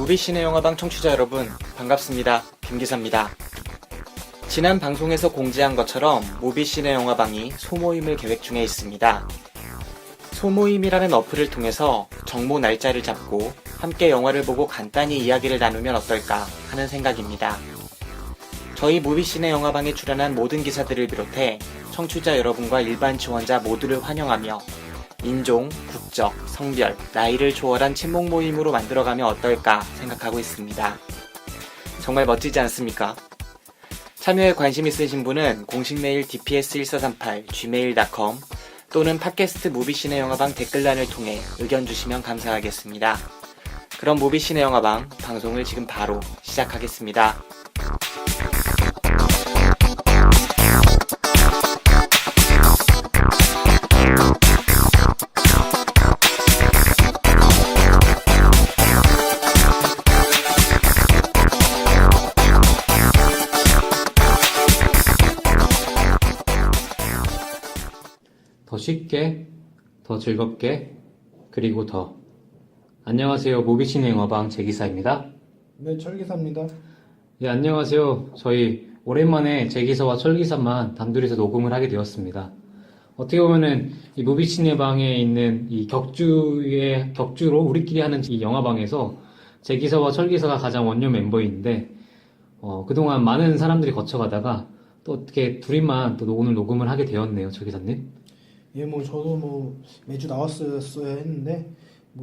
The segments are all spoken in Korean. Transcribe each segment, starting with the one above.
무비시네 영화방 청취자 여러분, 반갑습니다. 김기사입니다. 지난 방송에서 공지한 것처럼 무비시네 영화방이 소모임을 계획 중에 있습니다. 소모임이라는 어플을 통해서 정모 날짜를 잡고 함께 영화를 보고 간단히 이야기를 나누면 어떨까 하는 생각입니다. 저희 무비시네 영화방에 출연한 모든 기사들을 비롯해 청취자 여러분과 일반 지원자 모두를 환영하며 인종, 국적, 성별, 나이를 초월한 친목 모임으로 만들어가면 어떨까 생각하고 있습니다. 정말 멋지지 않습니까? 참여에 관심 있으신 분은 공식 메일 dps1438gmail.com 또는 팟캐스트 무비시네 영화방 댓글란을 통해 의견 주시면 감사하겠습니다. 그럼 무비시네 영화방 방송을 지금 바로 시작하겠습니다. 더 쉽게, 더 즐겁게, 그리고 더. 안녕하세요. 무비시네 영화방 제기사입니다. 네, 철기사입니다. 예, 안녕하세요. 저희 오랜만에 제기사와 철기사만 단둘이서 녹음을 하게 되었습니다. 어떻게 보면은 이 무비시네 방에 있는 이 격주로 우리끼리 하는 이 영화방에서 제기사와 철기사가 가장 원년 멤버인데, 그동안 많은 사람들이 거쳐가다가 또 어떻게 둘이만 또 오늘 녹음을 하게 되었네요, 철기사님. 예, 저도 매주 나왔어야 했는데,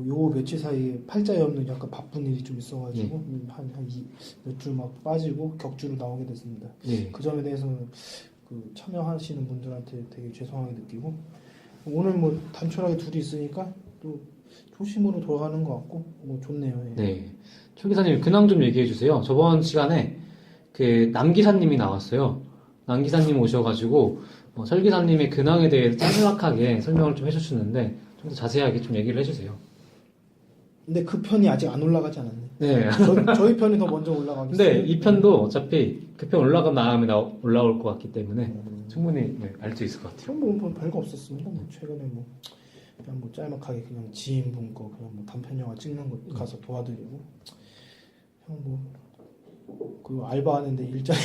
요 며칠 사이에 팔자에 없는 약간 바쁜 일이 좀 있어가지고, 몇 주 막 빠지고 격주로 나오게 됐습니다. 예. 그 점에 대해서는 참여하시는 분들한테 되게 죄송하게 느끼고, 오늘 단촐하게 둘이 있으니까 또 초심으로 돌아가는 것 같고, 좋네요. 예. 네. 최 기사님, 근황 좀 얘기해 주세요. 저번 시간에 남 기사님이 나왔어요. 남 기사님 오셔가지고, 설 기사님의 근황에 대해 짤막하게 설명을 좀 해주셨는데, 좀 더 자세하게 좀 얘기를 해주세요. 근데 그 편이 아직 안 올라가지 않았네. 네. 저희 편이 더 먼저 올라가겠어요. 근데 이 편도 어차피 그 편 올라간 다음에 올라올 것 같기 때문에 충분히 알 수 있을 것 같아요. 뭐 별거 없었습니다. 최근에 그냥 짤막하게 그냥 지인분 거 그냥 단편 영화 찍는 거 가서 도와드리고 그 알바하는데 일자리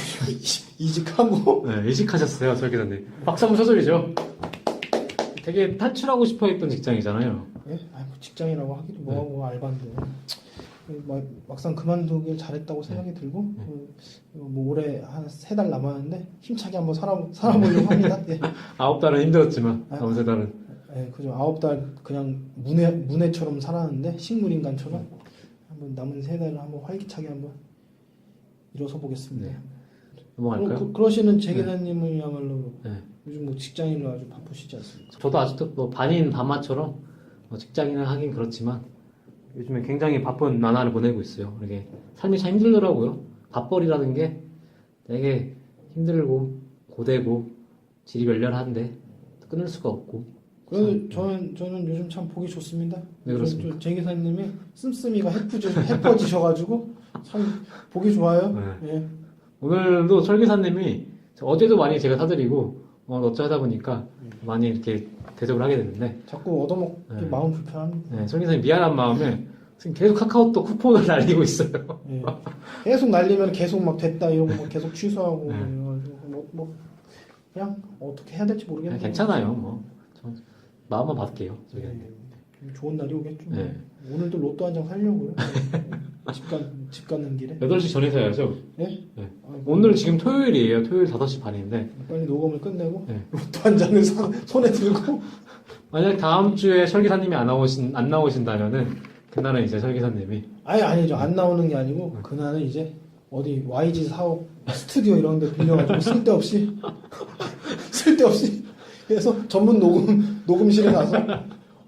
이직하고. 네, 이직하셨어요, 설 기사님. 박수 한번 쳐드리죠. 되게 탈출하고 싶어 했던 직장이잖아요. 예? 직장이라고 하기도 뭐하고 알바인데 막상 그만두길 잘했다고 생각이 들고 올해 한 3달 남았는데 힘차게 한번 살아보려고 합니다. 예. 9달은 힘들었지만 남은 3달은. 예, 그죠. 9달 그냥 문해처럼 살았는데 식물인간처럼 한번 남은 3달을 한번 활기차게 한번 일어서 보겠습니다. 네. 넘어갈까요? 그러시는 재기사님은야말로 네. 요즘 직장인으로 아주 바쁘시지 않습니까? 저도 아직도 반인 반마처럼 직장인을 하긴 그렇지만 요즘에 굉장히 바쁜 나날을 보내고 있어요. 이게 삶이 참 힘들더라고요. 밥벌이라는 게 되게 힘들고 고되고 지리멸렬한데 끊을 수가 없고. 그래도 저는 요즘 참 보기 좋습니다. 네, 그렇습니까? 재기사님이 씀씀이가 해퍼지셔가지고 참 보기 좋아요. 네. 예. 오늘도 설기사님이 어제도 많이 제가 사드리고 어쩌다 보니까 많이 이렇게 대접을 하게 됐는데 자꾸 얻어먹기 네. 마음 불편합니다. 네, 설기사님 미안한 마음에 지금 계속 카카오톡 쿠폰을 날리고 있어요. 예. 계속 날리면 계속 막 됐다 이런 거 계속 취소하고 네. 이래가지고 그냥 어떻게 해야 될지 모르겠네요. 괜찮아요. 저 마음만 받을게요. 좋은 날이 오겠죠. 네. 오늘도 로또 한 장 사려고요. 집 가는 길에. 8시 전에 사야죠. 예? 네. 아이고, 오늘 지금 토요일이에요. 토요일 5시 반인데. 빨리 녹음을 끝내고 네. 로또 한 장을 손에 들고. 만약 다음 주에 설기사님이 안 나오신다면은 그날은 이제 설기사님이 아니죠. 안 나오는 게 아니고 그날은 이제 어디 YG 사업 스튜디오 이런 데 빌려가지고 쓸데없이 그래서 전문 녹음실에 가서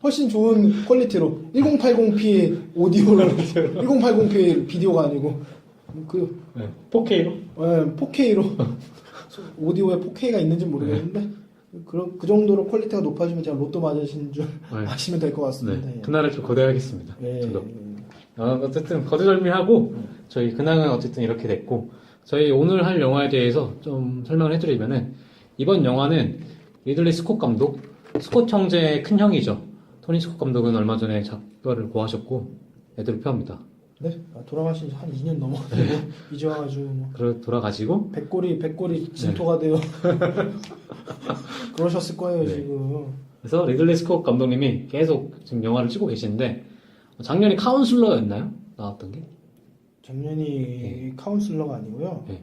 훨씬 좋은 퀄리티로 1080p 오디오를 1080p 비디오가 아니고 4K로? 4K로 오디오에 4K가 있는지 모르겠는데 그 정도로 퀄리티가 높아지면 제가 로또 맞으신 줄 아시면 될 것 같습니다. 네. 그날을 좀 고대하겠습니다. 예. 저도. 어쨌든 거두절미하고 저희 근황은 어쨌든 이렇게 됐고 저희 오늘 할 영화에 대해서 좀 설명을 해드리면은 이번 영화는 리들리 스콧 감독, 스콧 형제의 큰 형이죠. 토니 스콧 감독은 얼마 전에 작별을 고하셨고 애들을 표합니다. 네, 돌아가신 지 한 2년 넘었는데 이제 와가지고 뭐 돌아가시고 백골이 진토가 되어 그러셨을 거예요 네. 지금. 그래서 리들리 스콧 감독님이 계속 지금 영화를 찍고 계시는데 작년에 카운슬러였나요? 나왔던 게? 작년이 카운슬러가 아니고요. 네.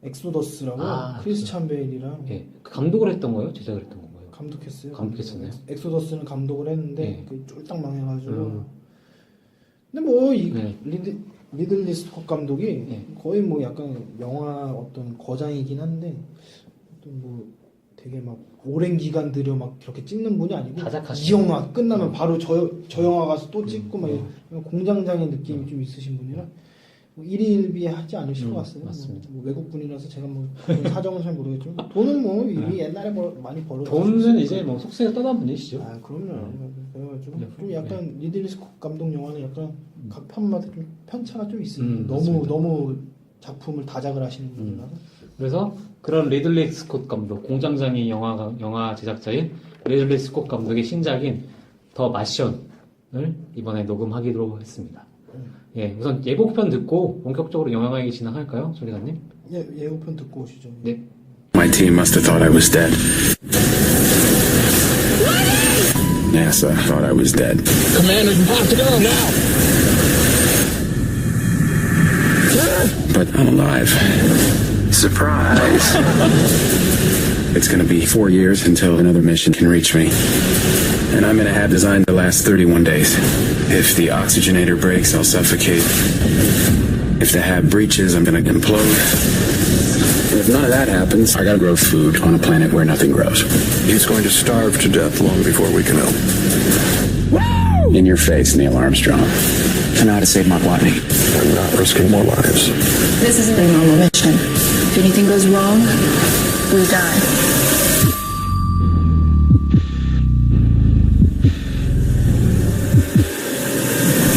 엑소더스라고 아, 크리스찬 베일이랑 예. 그 감독을 했던 거예요? 제작을 했던 건가요? 감독했어요. 감독했었나요? 엑소더스는 감독을 했는데 네. 그 쫄딱 망해가지고. 음. 근데 뭐 이 네. 리들리 스콧 감독이 네. 거의 뭐 약간 영화 어떤 거장이긴 한데 어떤 뭐 되게 막 오랜 기간 들여 막 그렇게 찍는 분이 아니고 다작하시죠. 이 영화 끝나면 바로 저 영화 가서 또 찍고 막 이런 공장장의 느낌이 좀 있으신 분이라 뭐 일희일비에 하지 않으실 것 같아요. 맞습니다. 뭐 외국 분이라서 제가 뭐 사정은 잘 모르겠지만 돈은 뭐 이미 옛날에 많이 벌어. 돈은 이제 뭐 속세에 떠난 분이시죠. 아 그럼요. 그래가지고 네. 좀 약간 리들리 스콧 감독 영화는 약간 각 편마다 좀 편차가 좀 있어요. 맞습니다. 너무 작품을 다작을 하시는 분이라서. 그래서 그런 리들리 스콧 감독, 공장장이 영화 제작자인 리들리 스콧 감독의 신작인 더 마션을 이번에 녹음하기로 했습니다. 예, 우선 예고편 듣고 본격적으로 영화 얘기 진행할까요, 조리사님? 예, 예고편 듣고 오시죠. 네. My team must have thought I was dead. NASA thought I was dead. Commander, report to go now. But I'm alive. Surprise. It's gonna be 4 years until another mission can reach me. And I'm in a hab designed to last 31 days. If the oxygenator breaks, I'll suffocate. If the hab breaches, I'm gonna implode. And if none of that happens, I gotta grow food on a planet where nothing grows. He's going to starve to death long before we can help. In your face, Neil Armstrong. I know how to save Mark Watney. I'm not risking more lives. This isn't a normal mission. If anything goes wrong, we die.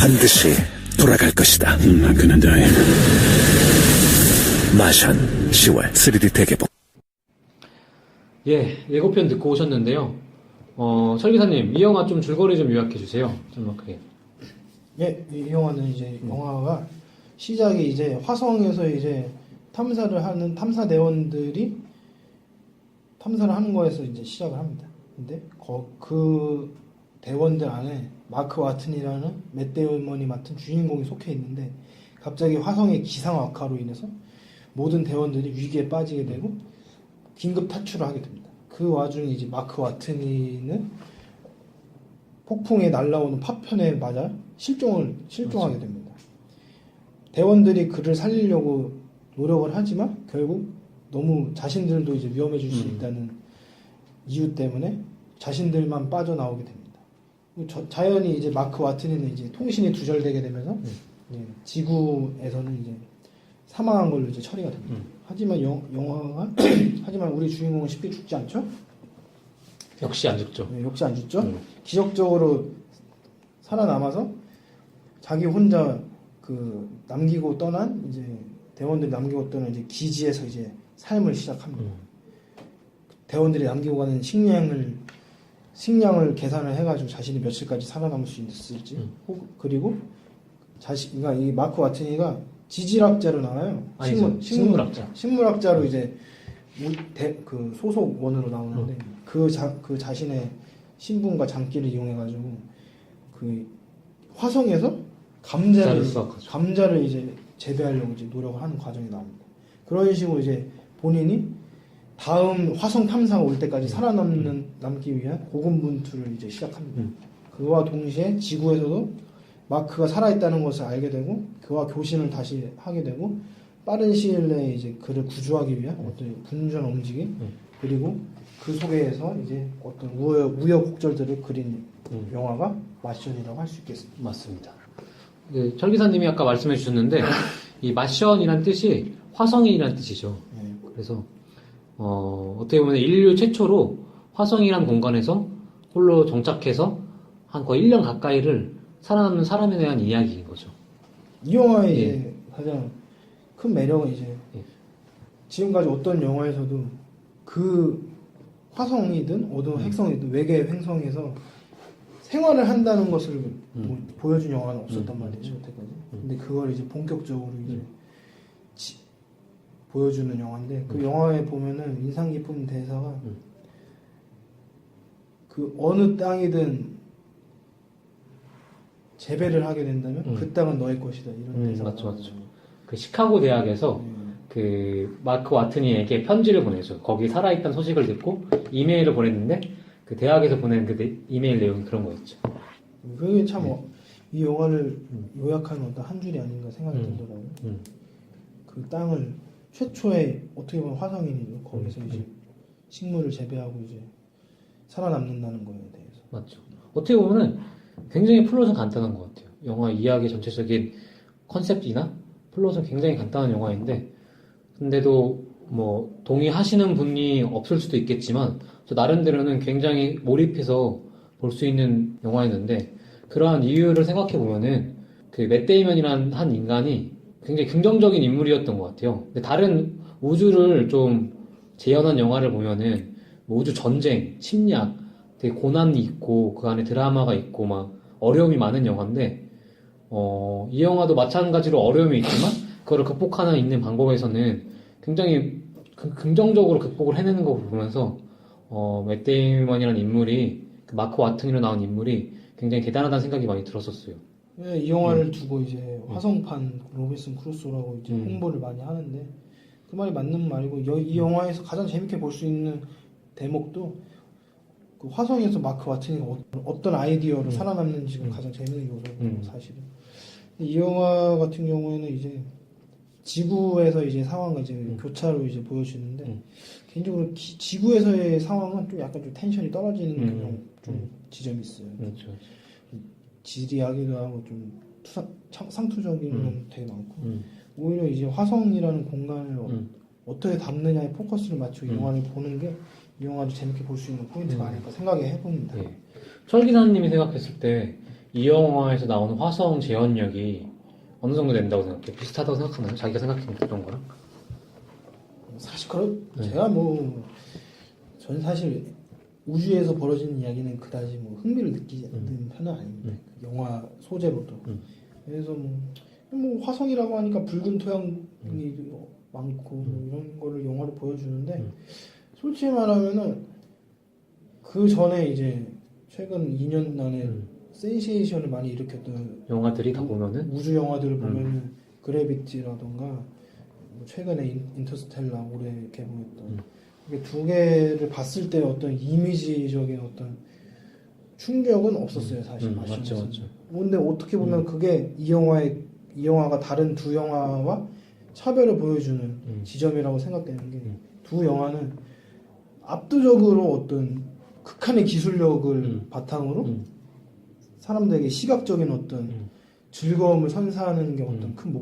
반드시 돌아갈 것이다. I'm not gonna die. 마션 10월 3D 대개봉. 예, 예고편 듣고 오셨는데요. 철기사님, 이 영화 좀 줄거리 좀 요약해 주세요. 좀 크게. 예, 이 영화는 이제 영화가 시작이 이제 화성에서 이제 탐사를 하는 탐사대원들이 탐사를 하는 거에서 이제 시작을 합니다. 근데 그 대원들 안에 마크 와튼이라는 맷 데이먼이 맡은 주인공이 속해 있는데 갑자기 화성의 기상 악화로 인해서 모든 대원들이 위기에 빠지게 되고 긴급 탈출을 하게 됩니다. 그 와중에 이제 마크 와튼이는 폭풍에 날아오는 파편에 맞아 실종하게 됩니다. 대원들이 그를 살리려고 노력을 하지만 결국 너무 자신들도 이제 위험해질 수 있다는 이유 때문에 자신들만 빠져나오게 됩니다. 자연히 이제 마크 와튼이는 이제 통신이 두절되게 되면서 이제 지구에서는 이제 사망한 걸로 이제 처리가 됩니다. 하지만 영화가 하지만 우리 주인공은 쉽게 죽지 않죠? 역시 안 죽죠. 네, 역시 안 죽죠? 기적적으로 살아남아서 자기 혼자 그 남기고 떠난 이제 대원들이 남기고 떠난 이제 기지에서 이제 삶을 시작합니다. 대원들이 남기고 가는 식량을 계산을 해가지고 자신이 며칠까지 살아남을 수 있을지 그리고 그러니까 이 마크 와트니가 지질학자로 나와요. 아니죠. 식물학자. 식물학자로 이제 그 소속원으로 나오는데 그 자신의 신분과 장기를 이용해가지고 그 화성에서 감자를 이제 재배하려고 이제 노력을 하는 과정이 나옵니다. 그런 식으로 이제 본인이 다음 화성 탐사가 올 때까지 살아남기 위한 고군분투를 이제 시작합니다. 그와 동시에 지구에서도 마크가 살아있다는 것을 알게 되고 그와 교신을 다시 하게 되고 빠른 시일 내에 이제 그를 구조하기 위한 어떤 분주한 움직임 그리고 그 속에서 이제 어떤 우여곡절들을 그린 영화가 마션이라고 할 수 있겠습니다. 맞습니다. 네, 철기사님이 아까 말씀해 주셨는데 이 마션이란 뜻이 화성인이란 뜻이죠. 네. 그래서 어떻게 보면 인류 최초로 화성이란 공간에서 홀로 정착해서 한 거의 1년 가까이를 살아남는 사람에 대한 이야기인 거죠. 이 영화의 예. 이제 가장 큰 매력은 이제 지금까지 어떤 영화에서도 그 화성이든 어떤 행성이든 외계 행성에서 생활을 한다는 것을 뭐 보여준 영화는 없었단 말이죠, 여태까지. 근데 그걸 이제 본격적으로 이제 보여주는 영화인데, 그 영화에 보면은 인상 깊은 대사가 그 어느 땅이든 재배를 하게 된다면 그 땅은 너의 것이다, 이런 대사가. 맞죠. 그 시카고 대학에서 그 마크 와트니에게 편지를 보내죠. 거기 살아있다는 소식을 듣고 이메일을 보냈는데 그 대학에서 보낸 그 이메일 내용이 그런 거였죠. 그게 참 이 영화를 요약하는 어떤 한 줄이 아닌가 생각이 들더라고요. 그 땅을 최초의 어떻게 보면 화성인이죠. 거기서 이제 식물을 재배하고 이제 살아남는다는 거에 대해서. 맞죠. 어떻게 보면은 굉장히 플롯은 간단한 것 같아요. 영화 이야기 전체적인 컨셉이나 플롯은 굉장히 간단한 영화인데, 근데도 뭐 동의하시는 분이 없을 수도 있겠지만 저 나름대로는 굉장히 몰입해서 볼 수 있는 영화였는데, 그러한 이유를 생각해 보면은 그 맷 데이먼이라는 한 인간이 굉장히 긍정적인 인물이었던 것 같아요. 근데 다른 우주를 좀 재현한 영화를 보면은 뭐 우주 전쟁, 침략, 되게 고난이 있고 그 안에 드라마가 있고 막 어려움이 많은 영화인데, 이 영화도 마찬가지로 어려움이 있지만 그거를 극복하는 있는 방법에서는 굉장히 긍정적으로 극복을 해내는 거 보면서 맷 데이먼이라는 인물이, 그 마크 와튼으로 나온 인물이 굉장히 대단하다는 생각이 많이 들었었어요. 네, 이 영화를 두고 이제 화성판 로빈슨 크루소라고 이제 홍보를 많이 하는데, 그 말이 맞는 말이고, 이 영화에서 가장 재밌게 볼 수 있는 대목도 그 화성에서 마크 와튼이 어떤 아이디어로 살아남는지가 가장 재밌는 요소고, 사실은. 이 영화 같은 경우에는 이제 지구에서 이제 상황을 이제 교차로 이제 보여주는데, 개인적으로 지구에서의 상황은 좀 약간 좀 텐션이 떨어지는 그런 좀 지점이 있어요. 그렇죠. 지리하기도 하고 좀 상투적인 건 되게 많고, 오히려 이제 화성이라는 공간을 어떻게 담느냐에 포커스를 맞추고 이 영화를 보는 게 이 영화를 재밌게 볼 수 있는 포인트가 아닐까 생각해 해봅니다. 네. 철 기사님이 생각했을 때 이 영화에서 나오는 화성 재현력이 어느 정도 된다고 생각해요? 비슷하다고 생각하나요? 자기가 생각했던 그런 거랑? 사실 제가 뭐 저는 사실 우주에서 벌어지는 이야기는 그다지 뭐 흥미를 느끼지 않는 편은 아닙니다. 영화 소재로도. 그래서 뭐 화성이라고 하니까 붉은 토양이 많고 뭐 이런 거를 영화로 보여주는데, 솔직히 말하면은 그 전에 이제 최근 2년 안에 센세이션을 많이 일으켰던 영화들이 다 보면은 우주 영화들을 보면은 그래비티라던가 뭐 최근에 인터스텔라 올해 개봉했던 이게 두 개를 봤을 때 어떤 이미지적인 어떤 충격은 없었어요, 사실. 맞죠. 근데 어떻게 보면 그게 이 영화가 다른 두 영화와 차별을 보여주는 지점이라고 생각되는 게, 두 영화는 압도적으로 어떤 극한의 기술력을 바탕으로 사람들에게 시각적인 어떤 즐거움을 선사하는 게 어떤 큰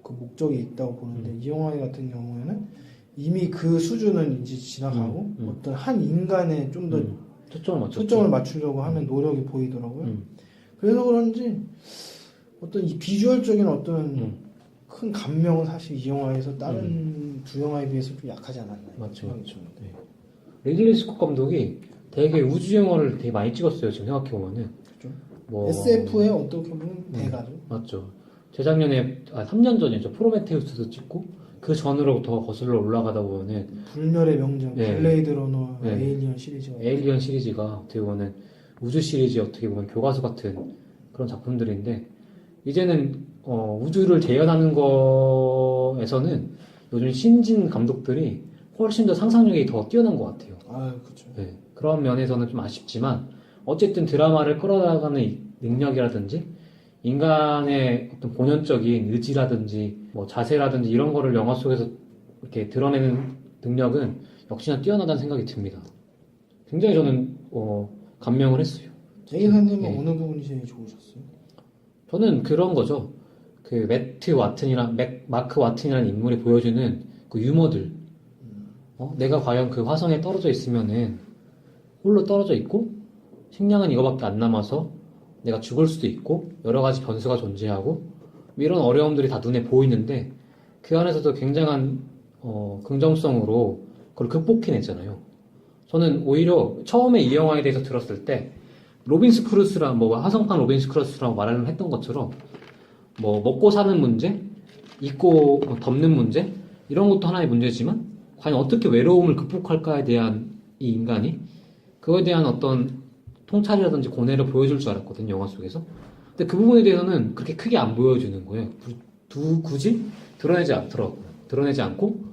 목적이 있다고 보는데, 이 영화 같은 경우에는 이미 그 수준은 이제 지나가고 어떤 한 인간에 좀 더 초점을 맞추려고 하는 노력이 보이더라고요. 그래서 그런지 어떤 이 비주얼적인 어떤 큰 감명은 사실 이 영화에서 다른 두 영화에 비해서 좀 약하지 않았나. 맞죠. 네. 리들리 스콧 감독이 되게 우주 영화를 되게 많이 찍었어요, 지금 생각해보면은. 그렇죠. 뭐 SF의 어떻게 보면 대가죠. 맞죠. 재작년에 3년 전이죠. 프로메테우스도 찍고 그 전으로부터 거슬러 올라가다 보면은 불멸의 명작, 네. 블레이드 러너, 네. 에일리언 시리즈가 어떻게 보면 우주 시리즈 어떻게 보면 교과서 같은 그런 작품들인데, 이제는 우주를 재현하는 거에서는 요즘 신진 감독들이 훨씬 더 상상력이 더 뛰어난 것 같아요. 그렇죠. 네. 그런 면에서는 좀 아쉽지만 어쨌든 드라마를 끌어나가는 능력이라든지 인간의 어떤 본연적인 의지라든지 뭐 자세라든지 이런 거를 영화 속에서 이렇게 드러내는 능력은 역시나 뛰어나다는 생각이 듭니다. 굉장히 저는 감명을 했어요. 제 기사님은 네. 어느 부분이 제일 좋으셨어요? 저는 그런 거죠. 그 마크 와튼이라는 인물이 보여주는 그 유머들. 내가 과연 그 화성에 떨어져 있으면은 홀로 떨어져 있고 식량은 이거밖에 안 남아서 내가 죽을 수도 있고 여러 가지 변수가 존재하고 이런 어려움들이 다 눈에 보이는데, 그 안에서도 굉장한 긍정성으로 그걸 극복해냈잖아요. 저는 오히려 처음에 이 영화에 대해서 들었을 때 로빈스 크루스랑 뭐 화성판 로빈스 크루스라고 말을 했던 것처럼 뭐 먹고 사는 문제, 입고 뭐 덮는 문제 이런 것도 하나의 문제지만 과연 어떻게 외로움을 극복할까에 대한 이 인간이 그거에 대한 어떤 통찰이라든지 고뇌를 보여줄 줄 알았거든요, 영화 속에서. 근데 그 부분에 대해서는 그렇게 크게 안 보여주는 거예요. 굳이 드러내지 않더라고요. 드러내지 않고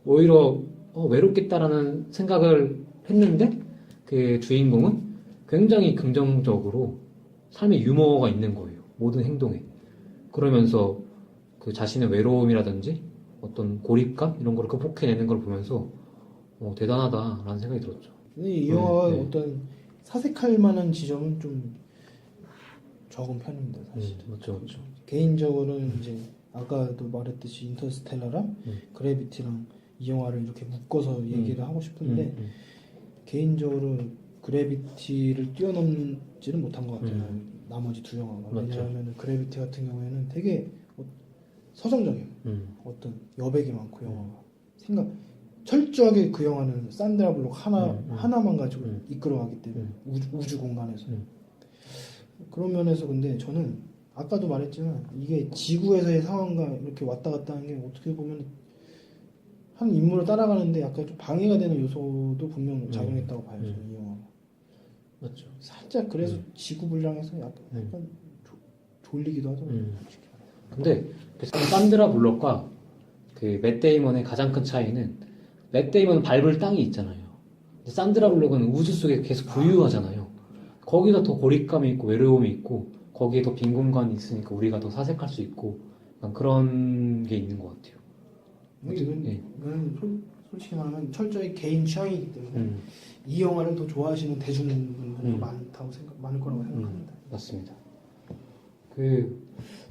오히려 외롭겠다라는 생각을 했는데 그 주인공은 굉장히 긍정적으로 삶의 유머가 있는 거예요. 모든 행동에. 그러면서 그 자신의 외로움이라든지 어떤 고립감 이런 걸 극복해내는 걸 보면서 대단하다라는 생각이 들었죠. 근데 이 영화가 네. 어떤 사색할 만한 지점은 좀 적은 편입니다, 사실. 맞죠. 개인적으로는 이제 아까도 말했듯이 인터스텔라랑 그래비티랑 이 영화를 이렇게 묶어서 얘기를 하고 싶은데 개인적으로 그래비티를 뛰어넘지는 못한 것 같아요. 나머지 두 영화가. 맞죠. 왜냐하면 그래비티 같은 경우에는 되게 서정적이에요. 어떤 여백이 많고 영화가 철저하게 그 영화는 산드라 블록 하나만 가지고 이끌어가기 때문에 우주 공간에서 그런 면에서 근데 저는 아까도 말했지만 이게 지구에서의 상황과 이렇게 왔다 갔다 하는 게 어떻게 보면 한 인물을 따라가는데 약간 좀 방해가 되는 요소도 분명 작용했다고 봐요. 저는 이 영화. 맞죠. 살짝 그래서 지구 분량에서 약간 졸리기도 하더라고요. 근데 그 산드라 블록과 그 맷 데이먼의 가장 큰 차이는 맷 데이먼은 밟을 땅이 있잖아요. 근데 산드라 블록은 우주 속에 계속 부유하잖아요. 거기서 더 고립감이 있고 외로움이 있고 거기에 더 빈 공간이 있으니까 우리가 더 사색할 수 있고 약간 그런 게 있는 것 같아요. 이건 솔직히 말하면 철저히 개인 취향이기 때문에 이 영화를 더 좋아하시는 대중분들도 많을 거라고 생각합니다. 맞습니다.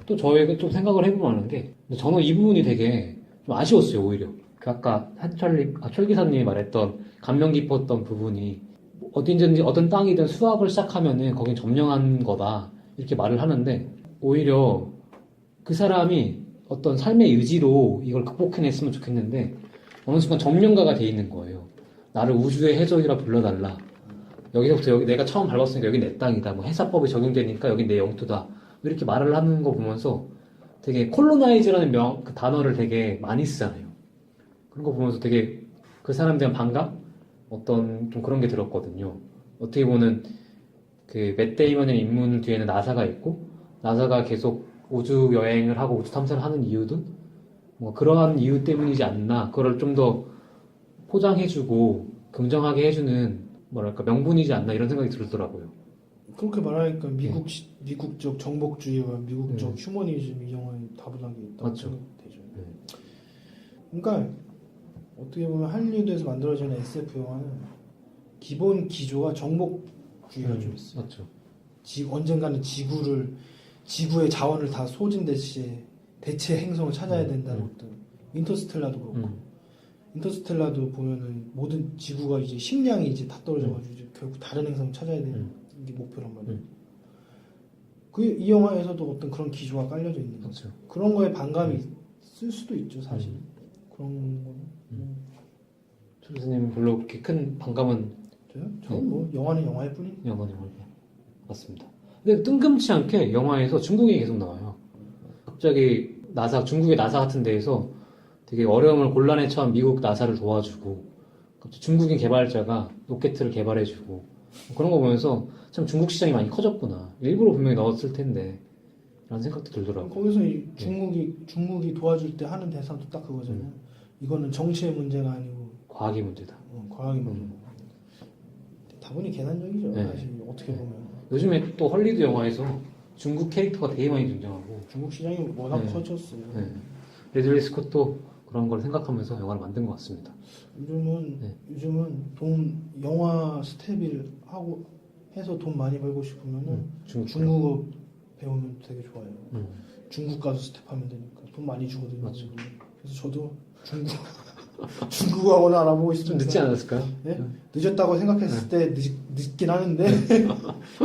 또 저희가 좀 생각을 해보면 하는 게 저는 이 부분이 되게 좀 아쉬웠어요. 오히려 그 아까 철기사님이 말했던 감명 깊었던 부분이 어딘지 어떤 땅이든 수학을 시작하면은 거긴 점령한 거다 이렇게 말을 하는데 오히려 그 사람이 어떤 삶의 의지로 이걸 극복해냈으면 좋겠는데 어느 순간 점령가가 돼 있는 거예요. 나를 우주의 해적이라 불러달라. 여기서부터 여기 내가 처음 밟았으니까 여기 내 땅이다. 뭐 해사법이 적용되니까 여기 내 영토다. 이렇게 말을 하는 거 보면서 되게 콜로나이즈라는 그 단어를 되게 많이 쓰잖아요. 그런 거 보면서 되게 그 사람에 대한 반감? 어떤 좀 그런 게 들었거든요. 어떻게 보면 그 맷 데이먼의 인물 뒤에는 나사가 있고 나사가 계속 우주 여행을 하고 우주 탐사를 하는 이유도 뭐 그러한 이유 때문이지 않나. 그거를 좀 더 포장해주고 긍정하게 해주는 뭐랄까 명분이지 않나 이런 생각이 들더라고요. 그렇게 말하니까 미국적 정복주의와 미국적 휴머니즘이 이 영화에 다분하게 있다고 맞죠. 생각되죠. 그러니까 어떻게 보면 할리우드에서 만들어지는 SF 영화는 기본 기조가 정복주의가 좀 있어요. 맞죠. 언젠가는 지구의 자원을 다 소진 대체 행성을 찾아야 된다는 어떤 인터스텔라도 그렇고 인터스텔라도 보면은 모든 지구가 이제 식량이 이제 다 떨어져가지고 이제 결국 다른 행성을 찾아야 되는 게 목표란 말이에요. 이 영화에서도 어떤 그런 기조가 깔려져 있는 거죠. 그렇죠. 그런 거에 반감이 쓸 수도 있죠, 사실. 그런 거는. 교수님 별로 그렇게 큰 반감은 저는 뭐 영화는 영화일 뿐이니까. 영화는 맞습니다. 근데 뜬금치 않게 영화에서 중국이 계속 나와요. 갑자기 중국의 나사 같은 데에서 되게 어려움을 곤란에 처한 미국 나사를 도와주고 갑자기 중국인 개발자가 로켓을 개발해주고 그런 거 보면서 참 중국 시장이 많이 커졌구나. 일부러 분명히 넣었을 텐데 라는 생각도 들더라고요. 거기서 중국이 도와줄 때 하는 대사도 딱 그거잖아요. 이거는 정치의 문제가 아니고 과학의 문제다. 과학의 문제. 다분히 계산적이죠. 네. 사실 어떻게 보면. 요즘에 또 헐리우드 영화에서 중국 캐릭터가 되게 많이 등장하고 중국 시장이 워낙 커졌어요. 리들리 스콧도 그런 걸 생각하면서 영화를 만든 것 같습니다. 요즘은 영화 스텝을 하고 해서 돈 많이 벌고 싶으면은 중국어 배우면 되게 좋아요. 중국 가서 스텝하면 되니까 돈 많이 주거든요. 맞죠. 그래서 저도 중국어를 알아보고 좀 있습니다. 늦지 않았을까요? 네? 늦었다고 생각했을 때 늦긴 하는데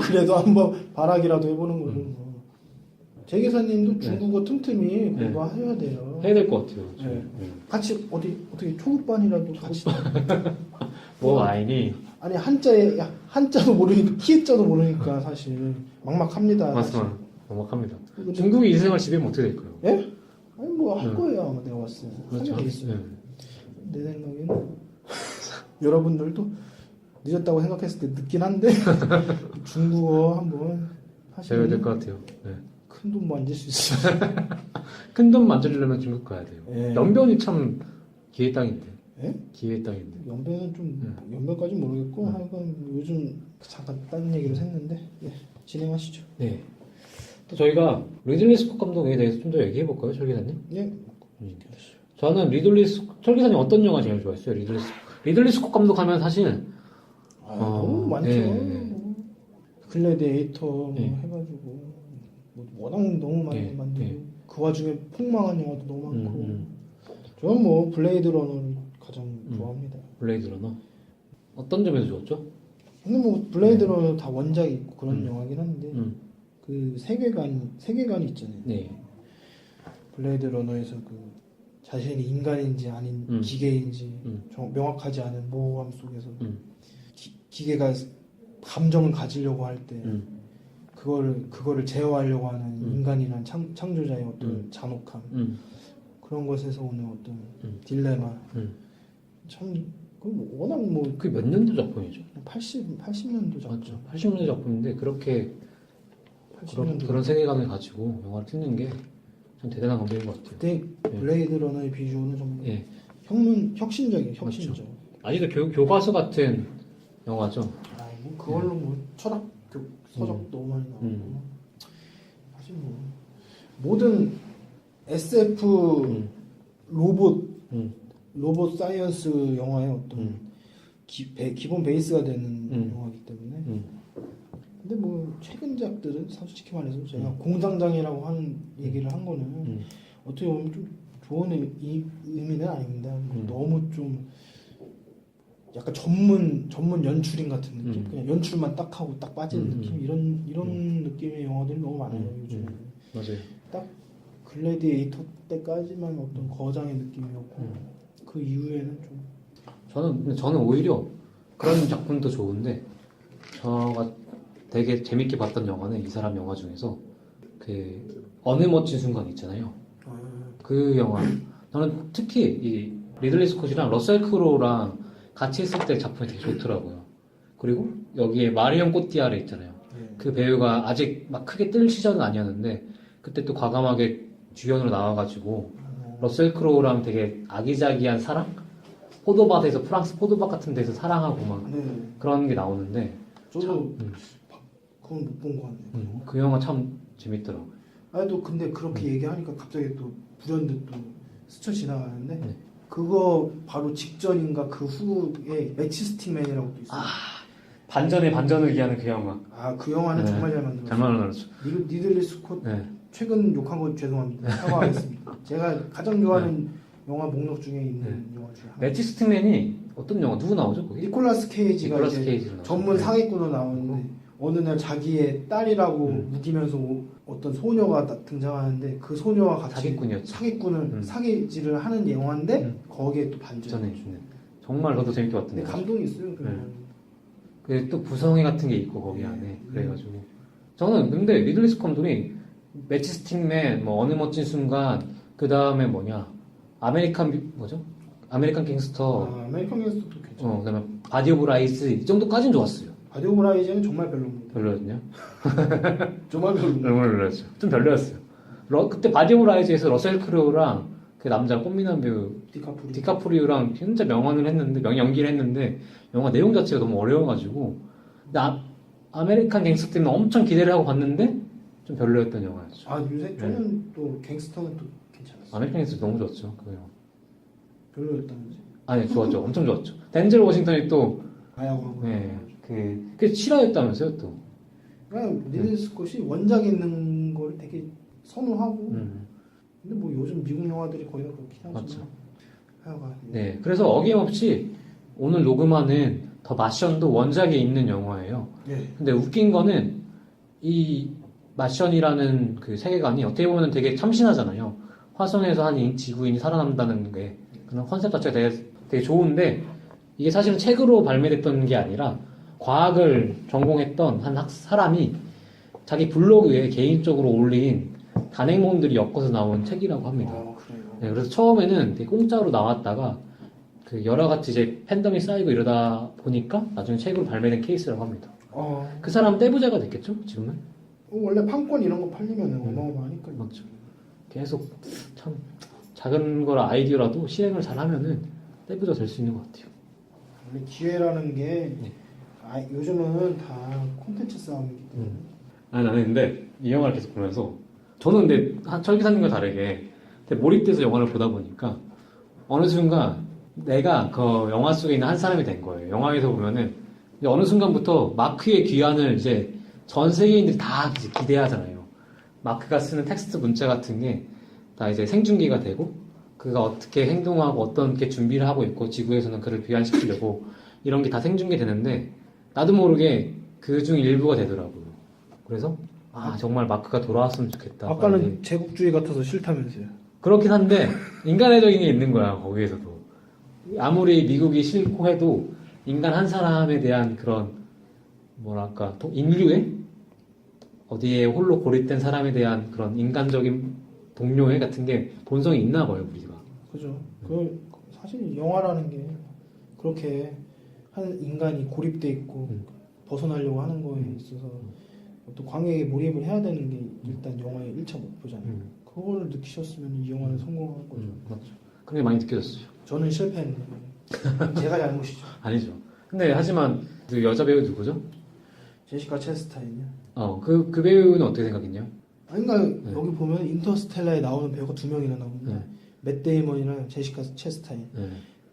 그래도 한번 발악이라도 해보는 거죠. 제 기사님도 중국어 틈틈이 공부해야 돼요. 해야 될 것 같아요. 네. 같이 어떻게 초급반이라도 같이 뭐 아니니? 아니 한자도 모르니까 키자도 모르니까 사실 막막합니다. 맞습니다. 정확합니다. 근데- 중국이 이 생활 지배면 어떻게 될까요? 예? 아니 뭐 할 거예요 아마 내가 봤을 때. 그렇죠. 하게 돼 있어요. 네. 내 생각에는 여러분들도 늦었다고 생각했을 때 늦긴 한데 중국어 한번 배워야 될 하시면 것 같아요. 네. 큰 돈 만질 수 있어요. 큰 돈 만들려면 중국 가야 돼요. 예. 연변이 참 기회 땅인데. 예? 기회 땅인데. 연배는 좀 연배까지는 모르겠고 하여간 요즘 잠깐 딴 얘기로 했는데 예, 진행하시죠. 네. 또 저희가 리들리 스콧 감독에 대해서 좀 더 얘기해 볼까요, 철 기사님? 예. 저는 철 기사님 어떤 영화 제일 좋아했어요? 리들리 스콧 감독하면 사실 너무 많죠. 네. 뭐 글래디에이터 뭐 네. 해가지고 뭐 워낙 너무 많이 네. 만들고 네. 그 와중에 폭망한 영화도 너무 많고 음. 저는 뭐 블레이드 러너를 가장 좋아합니다. 블레이드 러너 어떤 점에서 좋았죠? 근데 뭐 블레이드 러너 다 원작이 있고 그런 영화긴 한데 음. 그 세계관이 있잖아요. 네. 블레이드 러너에서 그 자신이 인간인지 아닌 기계인지 명확하지 않은 모호함 속에서 기계가 감정을 가지려고 할 때 그거를 제어하려고 하는 인간이란 창조자의 어떤 잔혹함 그런 것에서 오는 어떤 딜레마 참 워낙 뭐 그게 몇 년도 작품이죠? 80년도 작품. 맞죠. 80년대 작품인데 그렇게 80년도 그런 세계관을 가지고 영화를 찍는 게 참 대단한 감독인 것 같아요. 그때 블레이드 러너의 비주얼은 정말 예. 혁신적이에요. 혁신적. 아직도 교과서 같은 영화죠. 뭐 그걸로 뭐 철학 서적 너무 많이 나오고 사실 뭐 모든 SF 로봇 사이언스 영화의 어떤 기본 베이스가 되는 영화이기 때문에 근데 뭐 최근작들은 솔직히 말해서 제가 공장장이라고 하는 얘기를 한 거는 어떻게 보면 좀 좋은 의미는 아닙니다. 너무 좀 약간 전문 연출인 같은 느낌, 그냥 연출만 딱 하고 딱 빠지는 느낌 이런 느낌의 영화들이 너무 많아요 요즘에. 맞아요. 딱 글래디에이터 때까지만 어떤 거장의 느낌이었고 그 이후에는 좀 저는 오히려 그런 작품도 좋은데 저가 되게 재밌게 봤던 영화는 이 사람 영화 중에서 그 어느 멋진 순간 있잖아요. 그 영화 저는 특히 이 리들리 스콧이랑 러셀 크로우랑 같이 했을 때 작품이 되게 좋더라고요. 그리고 여기에 마리온 꼬띠아르 있잖아요. 그 배우가 아직 막 크게 뜰 시절은 아니었는데 그때 또 과감하게 주연으로 나와가지고 러셀 크로우랑 되게 아기자기한 사랑? 포도밭에서 프랑스 포도밭 같은 데서 사랑하고 막 그런 게 나오는데 저도 그건 못 본 것 같네요. 그 영화 참 재밌더라고요. 또 근데 그렇게 얘기하니까 갑자기 또 불현듯 또 스쳐 지나가는데 그거 바로 직전인가 그 후에 매치스틱맨이라고 또 있어요. 반전의 반전을 얘기하는 그 영화. 그 영화는 네. 정말 잘 만들었어요. 잘 만들었죠. 니들리 스콧 네. 최근 욕한 거 죄송합니다. 사과하겠습니다. 제가 가장 좋아하는 영화 목록 중에 있는 영화 중에 하나. 매치 스틱맨이 어떤 영화 누구 나오죠 거기? 니콜라스 케이지가 니콜라스 이제 케이지가 나오죠. 전문 네. 사기꾼으로 나오는데 어느 날 자기의 딸이라고 우기면서 어떤 소녀가 등장하는데 그 소녀와 같이 사기꾼이었죠. 사기꾼을 사기질을 하는 영화인데 거기에 또 반전. 전에 정말 저도 재밌게 봤던 근데 영화. 감동이 있어요. 그 네. 영화는. 그또 구성애 같은 게 있고 거기 안에 그래가지고 저는 근데 리들리 스콧 감독이 매치 스틱맨 뭐 어느 멋진 순간 그 다음에 아메리칸 갱스터 아메리칸 갱스터도 괜찮아요. 그다음에 바디 오브 라이즈 이 정도까지는 좋았어요. 바디 오브 라이즈는 정말 별로입니다. 별로였냐? 정말 별로입니다. 너무 별로였어요. 좀 별로였어요. 그때 바디 오브 라이즈에서 러셀 크로우랑 그 남자 꽃미남 배우 디카프리오랑 진짜 연기를 했는데 영화 내용 자체가 너무 어려워가지고 근데 아메리칸 갱스터 때문에 엄청 기대를 하고 봤는데 좀 별로였던 영화였죠. 요새 조금 또 갱스터는 또 괜찮았어요. 아메리칸 갱스터 너무 좋았죠. 그 영화. 별로였다는지. 아니 좋았죠. 엄청 좋았죠. 덴젤 워싱턴이 또 아야고. 그게 실화였다면서요 또. 그냥 리들리 스콧이 원작 있는 걸 되게 선호하고 근데 뭐 요즘 미국 영화들이 거의 다 그렇긴 하지만 맞죠. 하여간 네, 그래서 어김없이 오늘 녹음하는 더 마션도 원작에 있는 영화예요. 예. 근데 웃긴 거는 이 마션이라는 그 세계관이 어떻게 보면 되게 참신하잖아요. 화성에서 한 지구인이 살아남는다는 게 그런 컨셉 자체가 되게 좋은데 이게 사실은 책으로 발매됐던 게 아니라 과학을 전공했던 한 사람이 자기 블로그에 개인적으로 올린 단행본들이 엮어서 나온 책이라고 합니다. 그래요. 네, 그래서 처음에는 되게 공짜로 나왔다가 그 여러 가지 이제 팬덤이 쌓이고 이러다 보니까 나중에 책으로 발매된 케이스라고 합니다. 그 사람 떼부자가 됐겠죠? 지금은? 원래 판권 이런 거 팔리면 어마어마하니까요. 맞죠. 계속 참 작은 거라 아이디어라도 실행을 잘하면은 떼부자 될 수 있는 것 같아요. 원래 기회라는 게 네. 요즘은 다 콘텐츠 싸움이기 때문에 아니 나는 근데 이 영화를 계속 보면서 저는 근데 철기사님과 다르게 되게 몰입돼서 영화를 보다 보니까 어느 순간 내가 그 영화 속에 있는 한 사람이 된 거예요. 영화에서 보면은 이제 어느 순간부터 마크의 귀환을 이제 전 세계인들이 다 이제 기대하잖아요. 마크가 쓰는 텍스트 문자 같은 게 다 이제 생중계가 되고 그가 어떻게 행동하고 어떤 게 준비를 하고 있고 지구에서는 그를 귀환시키려고 이런 게 다 생중계되는데 나도 모르게 그 중 일부가 되더라고요. 그래서 정말 마크가 돌아왔으면 좋겠다. 아까는 빨리. 제국주의 같아서 싫다면서요. 그렇긴 한데 인간애적인 게 있는 거야 거기에서도. 아무리 미국이 싫고 해도 인간 한 사람에 대한 그런 뭐랄까 인류애 어디에 홀로 고립된 사람에 대한 그런 인간적인 동료애 같은 게 본성이 있나 봐요 우리가. 그죠. 그 사실 영화라는 게 그렇게 한 인간이 고립돼 있고 벗어나려고 하는 거에 있어서 또 광해에 몰입을 해야 되는 게 일단 영화의 1차 목표잖아요. 그거를 느끼셨으면 이 영화는 성공한 거죠. 맞죠. 그런 게 많이 느껴졌어요. 저는 실패했는데 제가 잘못이죠. 아니죠. 근데 하지만 그 여자 배우 누구죠? 제시카 체스타인이요. 그 배우는 어떻게 생각했냐? 아니, 그러니까 여기 보면 인터스텔라에 나오는 배우가 2명이나 나옵니다. 네. 맷 데이먼이랑 제시카 체스타인. 네.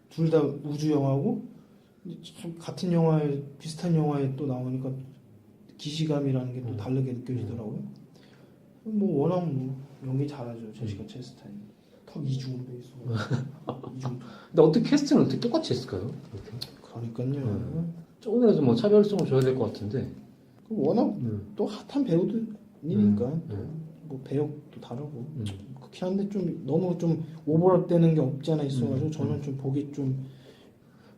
둘 다 우주 영화고 같은 영화에 비슷한 영화에 또 나오니까 기시감이라는 게 또 다르게 느껴지더라고요. 뭐 워낙 뭐 연기 잘하죠 제시카 체스타인. 턱 이중으로 돼 있어. 이중. 근데 어떻게 캐스팅을 어떻게 똑같이 했을까요? 이렇게? 그러니까요. 조금이라도 뭐 차별성을 줘야 될 것 같은데. 워낙 또 핫한 배우들이니까 음. 뭐 배역도 다르고 그렇긴 한데 좀 너무 좀 오버랩되는 게 없지 않아 있어가지고 저는 좀 보기 좀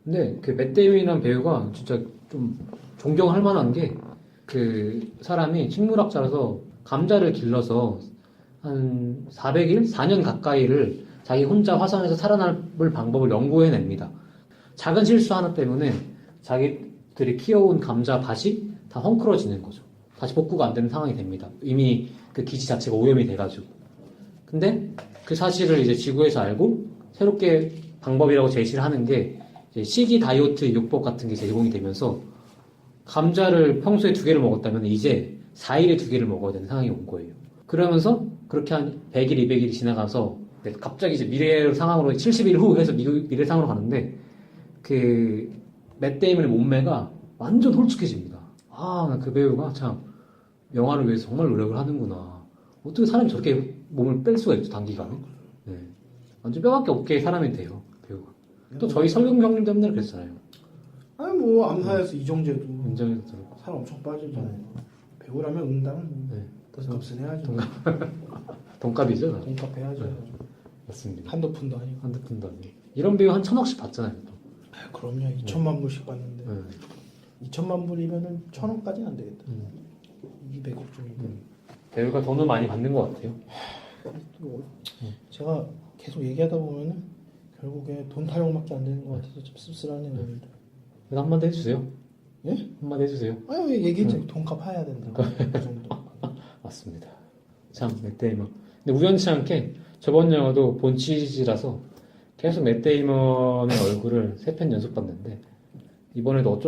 근데 그 맷 데이먼이라는 배우가 진짜 좀 존경할 만한 게 그 사람이 식물학자라서 감자를 길러서 한 400일? 4년 가까이를 자기 혼자 화성에서 살아남을 방법을 연구해냅니다. 작은 실수 하나 때문에 자기들이 키워온 감자 밭이 다 헝클어지는 거죠. 다시 복구가 안 되는 상황이 됩니다. 이미 그 기지 자체가 오염이 돼가지고. 근데 그 사실을 이제 지구에서 알고 새롭게 방법이라고 제시를 하는 게 이제 시기 다이오트 요법 같은 게 제공이 되면서 감자를 평소에 2개를 먹었다면 이제 4일에 2개를 먹어야 되는 상황이 온 거예요. 그러면서 그렇게 한 100일, 200일이 지나가서 갑자기 이제 미래 상황으로 70일 후 해서 미래 상황으로 가는데 그 맷 데이먼의 몸매가 완전 홀쭉해집니다. 나 그 배우가 참 영화를 위해서 정말 노력을 하는구나. 어떻게 사람이 저렇게 몸을 뺄 수가 있죠 단기간에? 네. 완전 뼈밖에 없게 사람이 돼요 배우가. 또 저희 설경 형님도 맨날 그랬잖아요. 아니 뭐 암사에서 이정재도 인정해도 들었고. 살 엄청 빠지잖아요. 배우라면 응당 네. 돈값은 해야죠. 돈값이죠. 돈값 해야죠. 네. 맞습니다. 한두 푼도 아니고. 한두 푼도 아니고. 이런 배우 한 1,000억씩 받잖아요. 또. 그럼요. 2천만 불씩 받는데 네. 2천만 불이면은 1,000억까지는 안 되겠다. 200억 정도. 배우가 돈을 많이 받는 것 같아요. 제가 계속 얘기하다 보면은 결국에 돈 타령밖에 안 되는 것 같아서 좀 씁쓸하네요. 오늘도. 그래서 한마디 해주세요. 예? 한마디 해주세요. 아니 얘기했죠. 돈값 해야 된다고. 그 정도. 맞습니다. 참, 맷 데이먼. 근데 우연치 않게 저번 영화도 본치즈라서 계속 맷 데이먼의 얼굴을 3편 연속 봤는데 이번에도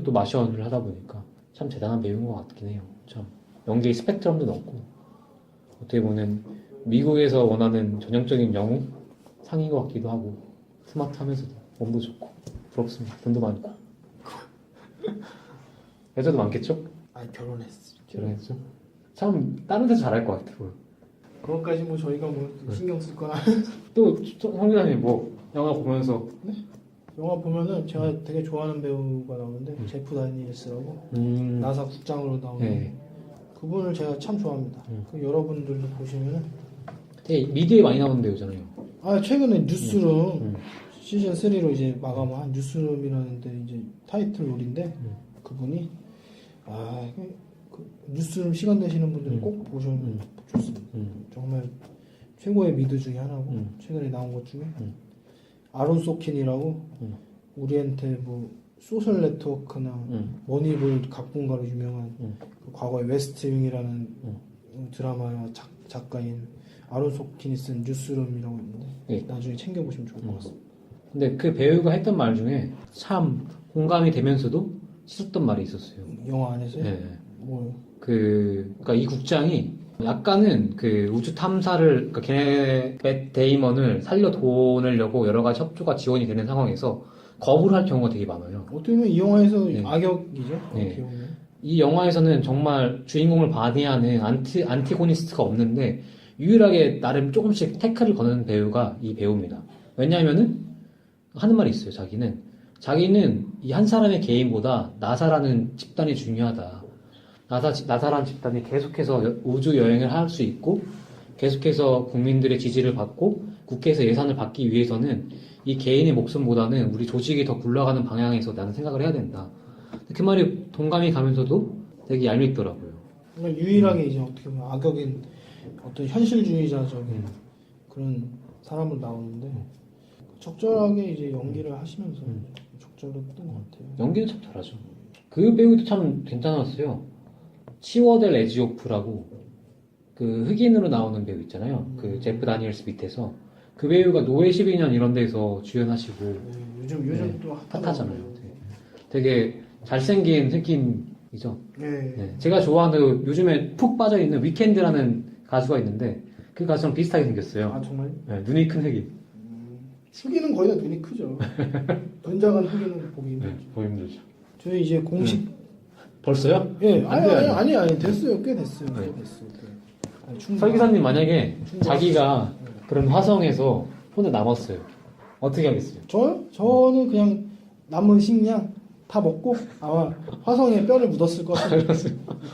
또 마션을 하다 보니까 참 대단한 배우인 것 같긴 해요. 참 연기 스펙트럼도 높고 어떻게 보면 미국에서 원하는 전형적인 영웅 상인 것 같기도 하고 스마트하면서도 몸도 좋고 부럽습니다. 돈도 많고 여자도 많겠죠? 아니 결혼했어. 결혼했죠? 참 다른 데서 잘할 것 같아요. 그것까지 뭐 저희가 뭐 신경 쓸 거나. 또 성기사님 뭐 영화 보면서 영화 보면은 제가 되게 좋아하는 배우가 나오는데 제프 다니엘스라고 나사 국장으로 나오는 네. 그분을 제가 참 좋아합니다. 그 여러분들도 보시면은 되게 미디어에 많이 나오는 배우잖아요. 최근에 뉴스룸 시즌 3로 이제 마감한 뉴스룸이라는 데 이제 타이틀롤인데 그분이 그 뉴스룸 시간 되시는 분들은 꼭 보시면 좋습니다. 정말 최고의 미드 중에 하나고 최근에 나온 것 중에 아론 소킨이라고 우리한테 뭐 소셜 네트워크나 머니볼 각본가로 유명한 그 과거에 웨스트윙이라는 드라마 작가인 아론 소킨이 쓴 뉴스룸이라고 있는데 네. 나중에 챙겨보시면 좋을 것 같습니다. 근데 그 배우가 했던 말 중에 참 공감이 되면서도 싫었던 말이 있었어요. 영화 안에서요? 네. 뭐 그러니까 이 국장이 약간은 그 우주 탐사를, 그러니까 걔네 맷 데이먼을 살려 보내려고 여러 가지 협조가 지원이 되는 상황에서 거부를 할 경우가 되게 많아요. 어떻게 보면 이 영화에서 네. 악역이죠. 네. 어떻게 보면. 이 영화에서는 정말 주인공을 바디하는 안티고니스트가 없는데 유일하게 나름 조금씩 태클을 거는 배우가 이 배우입니다. 왜냐하면은 하는 말이 있어요. 자기는 이 한 사람의 개인보다 나사라는 집단이 중요하다. 나사라는 집단이 계속해서 우주 여행을 할 수 있고 계속해서 국민들의 지지를 받고 국회에서 예산을 받기 위해서는 이 개인의 목숨보다는 우리 조직이 더 굴러가는 방향에서 나는 생각을 해야 된다. 그 말이 동감이 가면서도 되게 얄밉더라고요. 그러니까 유일하게 이제 어떻게 보면 악역인 어떤 현실주의자적인 그런 사람을 나오는데 적절하게 이제 연기를 하시면서 적절했던 것 같아요. 연기는 참 잘하죠. 그 배우도 참 괜찮았어요. 치워델 에지오프라고 그 흑인으로 나오는 배우 있잖아요. 그 제프 다니엘스 밑에서 그 배우가 노예 12년 이런 데서 주연하시고 요즘 또 핫하잖아요. 되게 잘생긴 흑인이죠. 네. 네. 제가 좋아하는 요즘에 푹 빠져있는 위켄드라는 가수가 있는데 그 가수랑 비슷하게 생겼어요. 정말? 네, 눈이 큰 흑인. 흑인은 거의 다 눈이 크죠. 눈 작은 흑인은 보기 힘들죠. 보기 힘들죠. 저희 이제 공식 벌써요? 예, 안 돼요, 아니 됐어요. 꽤 됐어요. 꽤 됐어요. 충분히. 설기사님 만약에 자기가 그런 화성에서 혼자 남았어요. 어떻게 하겠어요? 저는 그냥 남은 식량 다 먹고 아마 화성에 뼈를 묻었을 것 같아요.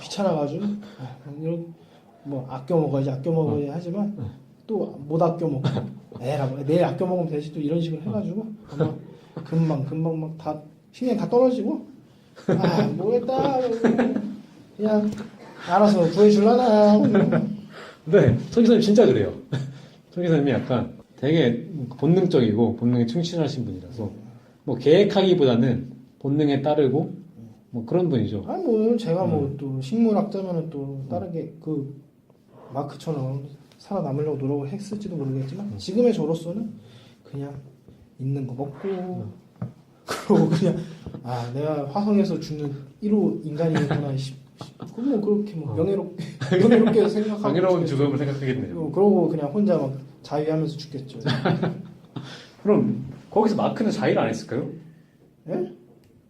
귀찮아가지고 뭐 아껴 먹어야지 하지만 또 못 아껴 먹고 내일 아껴 먹으면 되지 또 이런 식으로 해가지고 아마 금방 막 다 식량 다 떨어지고 뭐했다 그냥 알아서 구해줄라나. 네, 설기사님 진짜 그래요. 설기사님이 약간 되게 본능적이고 본능에 충실하신 분이라서 뭐 계획하기보다는 본능에 따르고 뭐 그런 분이죠. 뭐 제가 뭐 또 식물학자면은 또 다르게 그 마크처럼 살아남으려고 노력을 했을지도 모르겠지만 지금의 저로서는 그냥 있는 거 먹고 그러고 그냥 내가 화성에서 죽는 1호 인간이구나 그럼 뭐 그렇게 뭐 명예롭게 생각하고 당연한 죽음을 생각하겠네요. 그러고 그냥 혼자 막 자위하면서 죽겠죠. 그럼 거기서 마크는 자위를 안 했을까요? 예?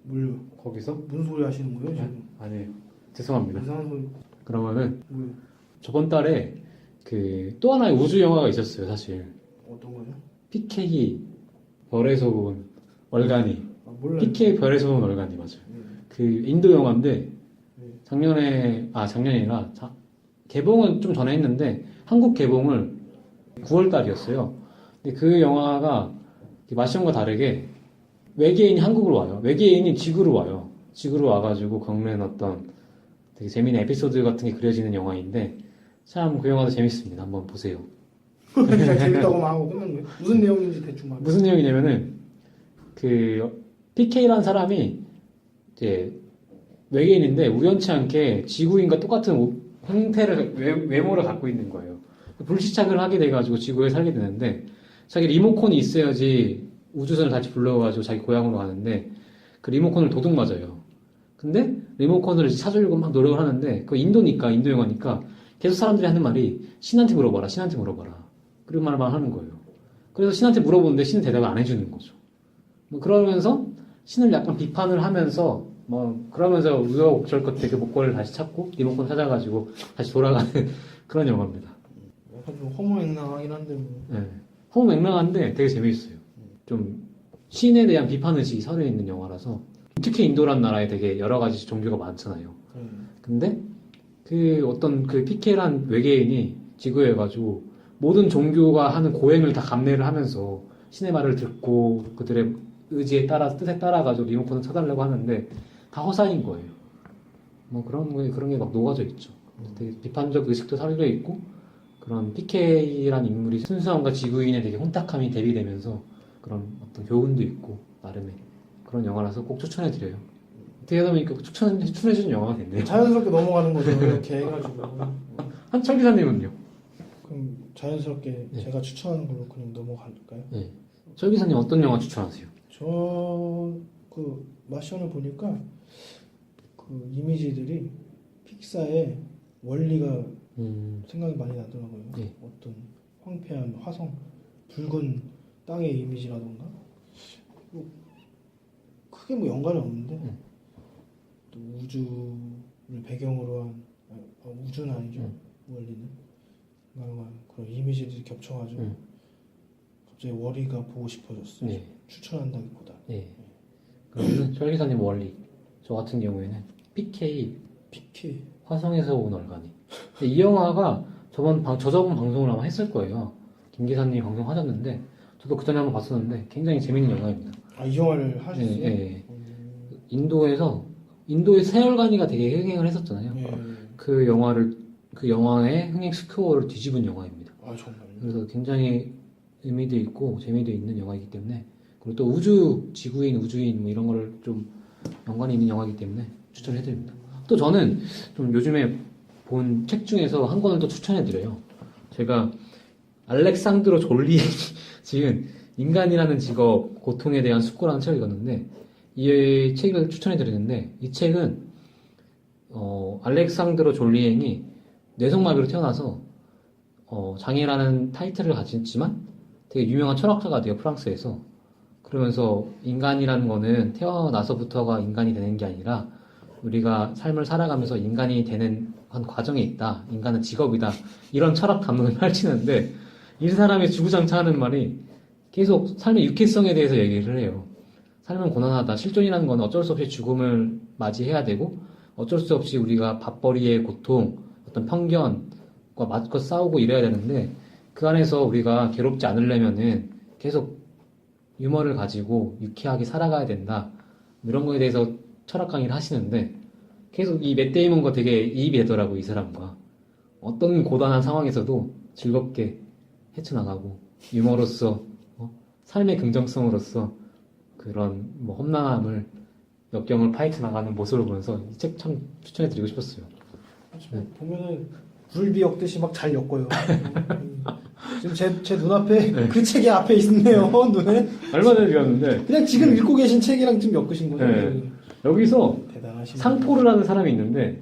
뭘요? 거기서? 무슨 소리 하시는 거예요 지금? 아니에요. 죄송합니다. 이상한 소리. 그러면은 뭐예요? 저번 달에 그 또 하나의 우주 영화가 있었어요, 사실. 어떤 거요? PK 별에서 온 얼간이. 몰라요. PK 별에서 온 얼간이 맞아요. 그 인도 영화인데 작년이라 개봉은 좀 전에 했는데 한국 개봉을 9월 달이었어요. 근데 그 영화가 마시온과 다르게 외계인이 한국으로 와요. 외계인이 지구로 와요. 지구로 와가지고 겪는 어떤 되게 재미있는 에피소드 같은 게 그려지는 영화인데 참 그 영화도 재밌습니다. 한번 보세요. 그냥 재밌다고만 하고 끝난 거예요? 무슨 내용인지 대충 말해요. 무슨 내용이냐면은 그 PK라는 사람이 이제 외계인인데 우연치 않게 지구인과 똑같은 형태를 외모를 갖고 있는 거예요. 불시착을 하게 돼가지고 지구에 살게 되는데 자기 리모컨이 있어야지 우주선을 다시 불러가지고 자기 고향으로 가는데 그 리모컨을 도둑 맞아요. 근데 리모컨을 찾으려고 막 노력을 하는데 그 인도 영화니까 계속 사람들이 하는 말이 신한테 물어봐라. 그런 말만 하는 거예요. 그래서 신한테 물어보는데 신은 대답을 안 해주는 거죠. 뭐 그러면서 신을 약간 비판을 하면서 그러면서 우여곡절 끝에 그 목걸이를 다시 찾고 리모컨 찾아가지고 다시 돌아가는 그런 영화입니다. 약간 좀 허무맹랑하긴 한데 뭐. 네. 허무맹랑한데 되게 재미있어요. 좀 신에 대한 비판 의식이 서려 있는 영화라서 특히 인도란 나라에 되게 여러 가지 종교가 많잖아요. 근데 그 어떤 그 피케란 외계인이 지구에 가지고 모든 종교가 하는 고행을 다 감내를 하면서 신의 말을 듣고 그들의 의지에 따라 뜻에 따라 가지고 리모컨을 쳐달라고 하는데 다 허사인 거예요. 뭐 그런 게 막 녹아져 있죠. 되게 비판적 의식도 살려 있고 그런 PK란 인물이 순수함과 지구인의 되게 혼탁함이 대비되면서 그런 어떤 교훈도 있고 나름의 그런 영화라서 꼭 추천해드려요. 어떻게 하다 보니까 추천해준 영화가 됐네요. 자연스럽게 넘어가는 거죠. 이렇게 해가지고. 한철 기사님은요? 그럼 자연스럽게 네. 제가 추천하는 걸로 그냥 넘어갈까요? 네. 철 기사님 어떤 영화 추천하세요? 저 그 마션을 보니까 그 이미지들이 픽사의 원리가 생각이 많이 나더라고요. 네. 어떤 황폐한 화성, 붉은 땅의 이미지라던가 뭐 크게 뭐 연관은 없는데 또 우주를 배경으로 한 우주는 아니죠. 원리는 그런 이미지들이 겹쳐가지고 갑자기 월리가 보고 싶어졌어요. 네. 추천한다기보다. 네. 그러면 철 기사님 원리. 저 같은 경우에는 PK PK. 화성에서 온 얼간이. 근데 이 영화가 저번 방송을 아마 했을 거예요. 김 기사님이 방송하셨는데 저도 그 전에 한번 봤었는데 굉장히 재밌는 영화입니다. 아, 이 영화를 하셨어요? 네, 네. 인도의 세월간이가 되게 흥행을 했었잖아요. 네. 그 영화의 흥행 스코어를 뒤집은 영화입니다. 아, 정말요? 그래서 굉장히 의미도 있고 재미도 있는 영화이기 때문에 그리고 또 우주, 지구인, 우주인 뭐 이런 거를 좀 연관이 있는 영화이기 때문에 추천해드립니다. 또 저는 좀 요즘에 본 책 중에서 한 권을 또 추천해드려요. 제가 알렉산드로 졸리에 지은 인간이라는 직업, 고통에 대한 숙고라는 책을 읽었는데 이 책을 추천해드리는데 이 책은 알렉산드로 졸리행이 뇌성마비로 태어나서 장애라는 타이틀을 가졌지만 되게 유명한 철학자가 돼요, 프랑스에서. 그러면서 인간이라는 거는 태어나서부터가 인간이 되는 게 아니라 우리가 삶을 살아가면서 인간이 되는 한 과정에 있다. 인간은 직업이다. 이런 철학 담론을 펼치는데 이 사람이 주구장창 말이 계속 삶의 유쾌성에 대해서 얘기를 해요. 삶은 고난하다. 실존이라는 건 어쩔 수 없이 죽음을 맞이해야 되고 어쩔 수 없이 우리가 밥벌이의 고통, 어떤 편견과 맞고 싸우고 이래야 되는데 그 안에서 우리가 괴롭지 않으려면은 계속 유머를 가지고 유쾌하게 살아가야 된다. 이런 거에 대해서 철학 강의를 하시는데 계속 이 맷 데이먼과 되게 이입이 되더라고, 이 사람과. 어떤 고단한 상황에서도 즐겁게 헤쳐나가고 유머로서 삶의 긍정성으로서 그런 뭐 험난함을 역경을 파헤쳐 나가는 모습을 보면서 이 책 참 추천해드리고 싶었어요. 네. 보면은 굴비 엮듯이 막 잘 엮어요. 지금 제 눈앞에 그 책이 앞에 있네요. 눈에. 얼마 전에 읽었는데 그냥 지금 읽고 계신 책이랑 좀 엮으신 거죠? 네. 여기서 대단하시네. 상포를 하는 사람이 있는데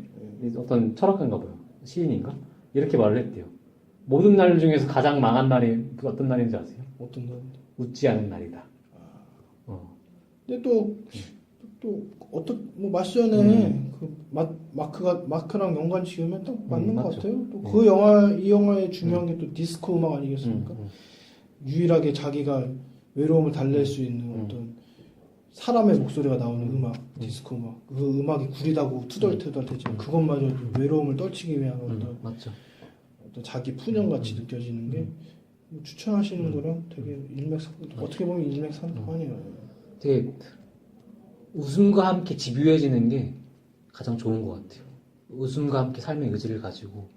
어떤 철학가인가 봐요. 시인인가? 이렇게 말을 했대요. 모든 날 중에서 가장 망한 날이 어떤 날인지 아세요? 어떤 날? 웃지 않은 날이다. 근데 또 어떤 뭐 마션에 그 마크랑 연관 지으면 딱 맞는 것 맞죠. 같아요. 또 그 이 영화의 중요한 게 또 디스코 음악 아니겠습니까? 유일하게 자기가 외로움을 달랠 수 있는 어떤 사람의 목소리가 나오는 음악, 디스코 음악. 그 음악이 구리다고 투덜투덜대지만 그것마저 외로움을 떨치기 위한 맞죠. 어떤 자기 푸념같이 느껴지는 게 추천하시는 거랑 되게 어떻게 보면 일맥상통하네요. 되게 웃음과 함께 집요해지는 게 가장 좋은 것 같아요. 웃음과 함께 삶의 의지를 가지고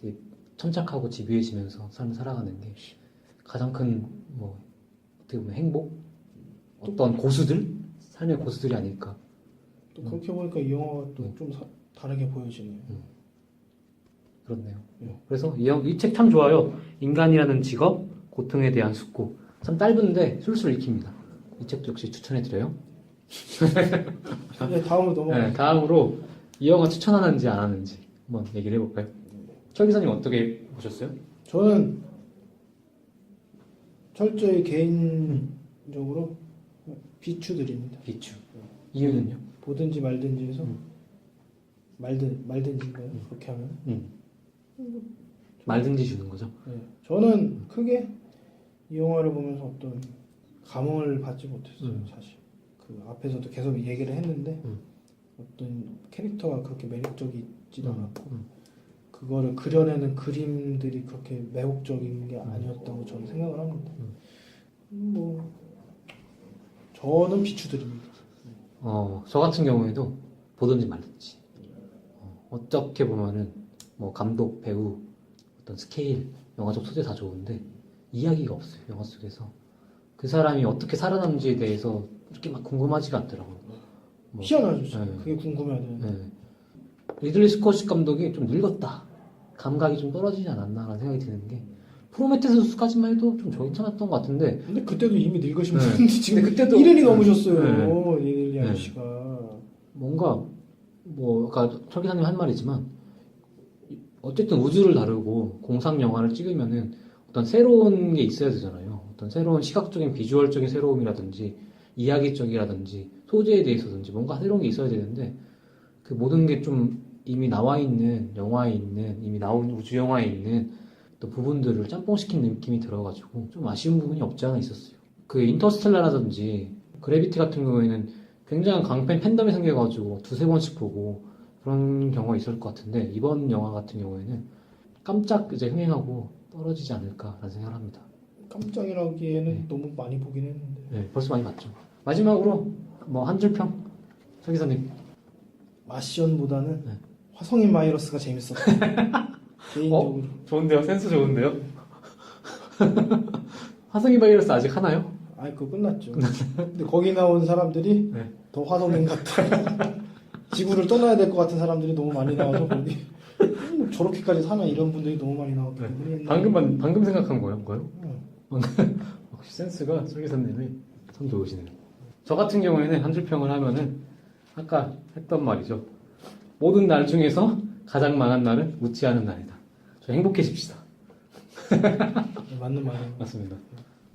되게 천착하고 집요해지면서 삶을 살아가는 게 가장 큰 뭐 어떻게 보면 행복? 어떤 고수들? 삶의 고수들이 아닐까. 또 그렇게 보니까 이 영화가 또 좀 다르게 보여지네요. 그렇네요. 그래서 이 책 참 좋아요. 인간이라는 직업, 고통에 대한 숙고. 참 짧은데 술술 읽힙니다. 이 책도 역시 추천해드려요. 네, 다음으로 넘어가요. 네, 다음으로 이 영화 추천하는지 안 하는지 한번 얘기를 해볼까요? 철 기사님 어떻게 보셨어요? 저는 철저히 개인적으로 비추드립니다. 비추. 이유는요? 보든지 말든지 해서 말든지인가요? 그렇게 하면. 말든지 주는 거죠. 네. 저는 크게 이 영화를 보면서 어떤 감흥을 받지 못했어요. 사실 그 앞에서도 계속 얘기를 했는데 어떤 캐릭터가 그렇게 매력적이 있지도 않았고 그거를 그려내는 그림들이 그렇게 매혹적인 게 아니었다고 저는 생각을 합니다. 뭐 저는 비추드립니다. 저 같은 경우에도 보든지 말든지. 어떻게 보면은 뭐 감독, 배우, 어떤 스케일, 영화적 소재 다 좋은데 이야기가 없어요. 영화 속에서 그 사람이 어떻게 살아남는지에 대해서 이렇게 막 궁금하지가 않더라고요. 뭐, 희한하죠. 진짜. 네. 그게 궁금해요. 네. 리들리 스콧 감독이 좀 늙었다. 감각이 좀 떨어지지 않았나라는 생각이 드는 게 프로메테우스까지만 해도 좀 괜찮았던 것 같은데 근데 그때도 이미 늙으신 네. 분인데 지금 근데 그때도- 1년이 넘으셨어요. 네. 리들리 네. 아저씨가. 뭔가 뭐 아까 철 기사님 한 말이지만 어쨌든 우주를 다루고 공상 영화를 찍으면은 어떤 새로운 게 있어야 되잖아요. 어떤 새로운 시각적인 비주얼적인 새로움이라든지 이야기적이라든지 소재에 대해서든지 뭔가 새로운 게 있어야 되는데 그 모든 게 좀 이미 나와 있는 영화에 있는 이미 나온 우주 영화에 있는 또 부분들을 짬뽕시킨 느낌이 들어가지고 좀 아쉬운 부분이 없지 않아 있었어요. 그 인터스텔라라든지 그래비티 같은 경우에는 굉장한 강팬 팬덤이 생겨가지고 두세 번씩 보고 그런 경우가 있을 것 같은데 이번 영화 같은 경우에는 깜짝 이제 흥행하고 떨어지지 않을까라는 생각을 합니다. 깜짝이라기에는 네. 너무 많이 보긴 했는데. 네, 벌써 많이 봤죠. 마지막으로 뭐 한 줄 평? 서 기사님. 마시언보다는 네. 화성인 바이러스가 재밌었어요. 개인적으로. 좋은데요? 센스 좋은데요? 화성인 바이러스 아직 하나요? 아니 그거 끝났죠. 근데 거기 나온 사람들이 네. 더 화성인 같아. 지구를 떠나야 될 것 같은 사람들이 너무 많이 나와서 거기 저렇게까지 사나 이런 분들이 너무 많이 나왔기 때문에 방금 생각한 거예요? 응. 역시 센스가 서 기사님이 참 좋으시네요. 저 같은 경우에는 한 줄 평을 하면은 아까 했던 말이죠. 모든 날 중에서 가장 망한 날은 웃지 않은 날이다. 저 행복해집시다. 네, 맞는 말이에요. 맞습니다.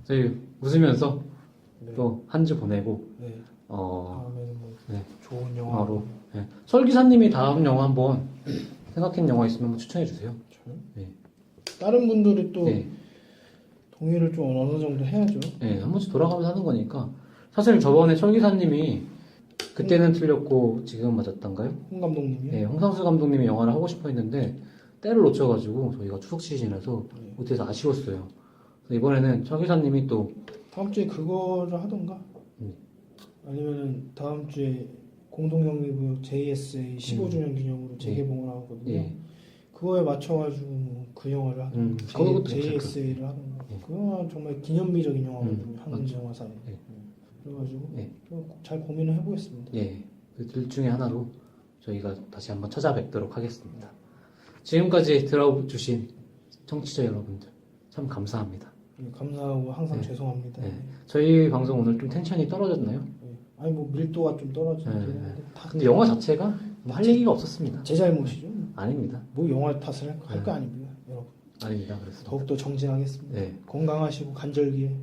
저희 웃으면서 네. 또 한 주 보내고 네. 어, 다음에는 뭐 네. 좋은 영화로 영화로. 네. 설 기사님이 다음 영화 한번 생각한 영화 있으면 한번 추천해 주세요. 네. 다른 분들이 또 네. 동의를 좀 어느 정도 해야죠. 네, 한 번씩 돌아가면서 하는 거니까. 사실 저번에 설 기사님이 그때는 틀렸고 지금 맞았던가요? 홍 감독님이. 네, 홍상수 감독님이 영화를 하고 싶어 했는데 때를 놓쳐가지고 저희가 추석 시즌이라서 네. 못해서 아쉬웠어요. 그래서 이번에는 설 기사님이 또 다음 주에 그거를 하던가. 아니면은 다음 주에 공동영리부 JSA 15주년 기념으로 재개봉을 하거든요. 예. 그거에 맞춰가지고 뭐그 영화를 하던가. 그것도 JSA를 하던가. 예. 그 영화 정말 기념비적인 영화거든요. 한국 맞죠. 영화사에. 예. 그래가지고 예. 잘 고민을 해보겠습니다. 예, 그 둘 중에 하나로 저희가 다시 한번 찾아뵙도록 하겠습니다. 지금까지 들어주신 청취자 여러분들 참 감사합니다. 예, 감사하고 항상 네. 죄송합니다. 네. 저희 방송 오늘 좀 텐션이 떨어졌나요? 예. 아니 뭐 밀도가 좀 떨어지긴 네. 했는데 다 근데 영화 자체가 뭐할 얘기가 없었습니다. 제 잘못이죠. 아닙니다. 뭐 영화 탓을 할 거 아닙니다, 여러분. 아닙니다. 그래서 더욱더 정진하겠습니다. 네. 건강하시고 간절기에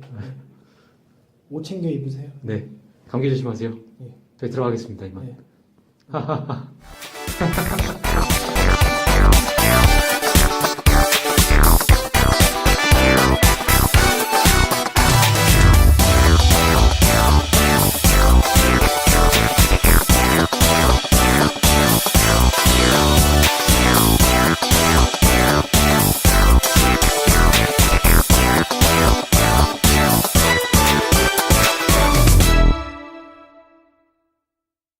옷 챙겨 입으세요. 네, 감기 조심하세요. 예. 저희 들어가겠습니다. 이만. 예.